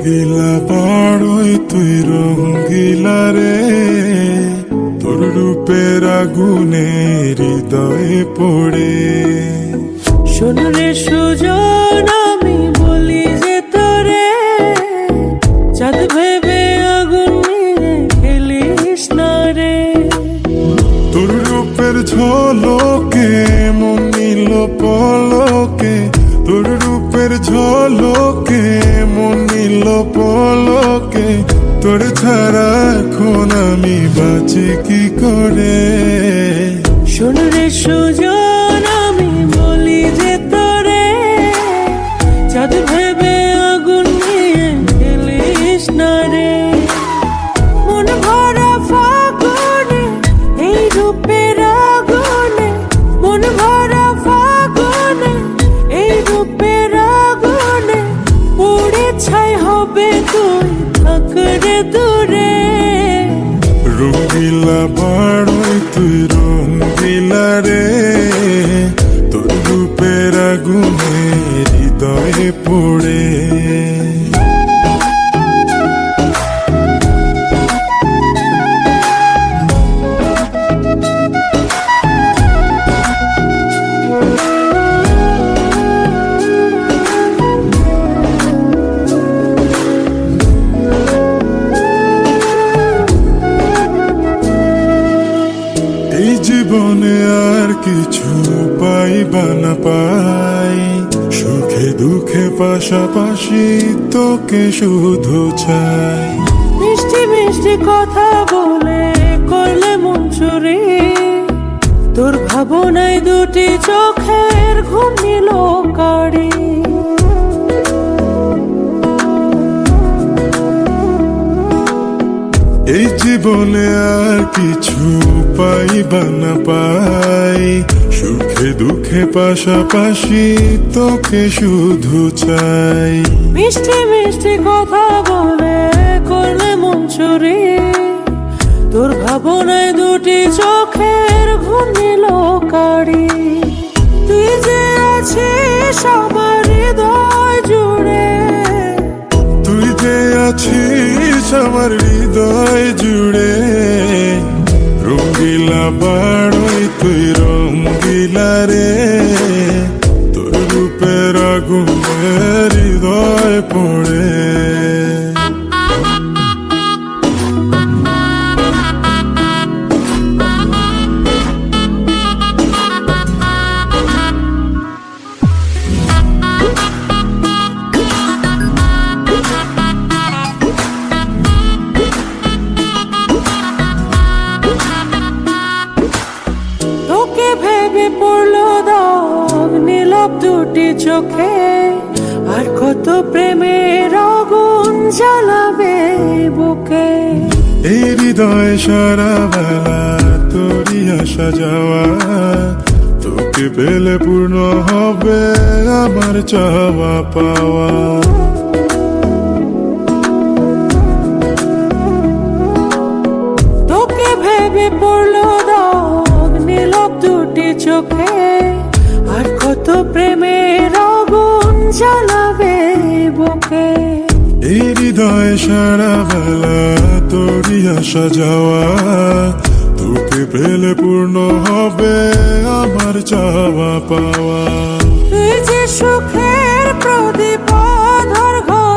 রঙ্গিলা বড়ই তুই রঙ্গিলা রে, তোর রূপের আগুনে হৃদয়ে পড়ে। শোন রে সুজন, আমি বলি যে তোরে, চাঁদ ভেবে আগুন নিয়ে খেলিস না রে। তোর রূপের ঝলকে মন নিল পলকে, তোর রূপের ঝলকে মন নিল পলকে। তোর ছাড়া এখন আমি বাঁচি কি করে। শোন রে সুজন, আমি বলি যে তোরে, চাঁদ ভেবে আগুন নিয়ে খেলিস না রে। মন ভরা ফাগুনে এই রূপের আগুনে, মন ভরা ফাগুনে এই রূপের আগুনে, পুড়ে ছাই হবে তুই থাক রে দূরে। রঙ্গিলা বড়ই তুই রঙ্গিলা রে, তোর রূপের আগুনে হৃদয়ে পড়ে। এই জীবনে আর কিছু পাইবা না পাই, সুখে দুঃখে পাশাপাশি তোকে শুধু চাই। মিষ্টি মিষ্টি কথা বলে করলে মন চুরি, তোর ভাবনায় দুটি চোখের ঘুম নিল কারি। এই জীবনে আর কিছু পাইবা না পাই, সুখে দুঃখে পাশাপাশি তোকে শুধু চাই। মিষ্টি মিষ্টি কথা বলে করলে মন চুরি, তোর ভাবনায় দুটি চোখের ঘুম নিল কারি। তুই যে আছিস আমার হৃদয় জুড়ে, তুই যে আছিস আমার হৃদয় জুড়ে। রঙ্গিলা বড়ই তুই রঙ্গিলা রে, তোর রূপের আগুনে হৃদয় পড়ে। তোকে ভেবে পড়লো দাগ নীলাভ দুটি চোখে, আর কত প্রেমের আগুন জ্বালাবে বুকে। এই হৃদয় সারা বেলা তোরই আসা যাওয়া, তোকে পেলে পূর্ণ হবে আমার চাওয়া পাওয়া। তোকে ভেবে পড়লো দাগ নীলাভ দুটি চোখে, আর কত প্রেমের আগুন জ্বালাবে বুকে। এই হৃদয় সারা বেলা তোরই আসা যাওয়া, তোকে পেলে পূর্ণ হবে আমার চাওয়া পাওয়া। তুই যে সুখে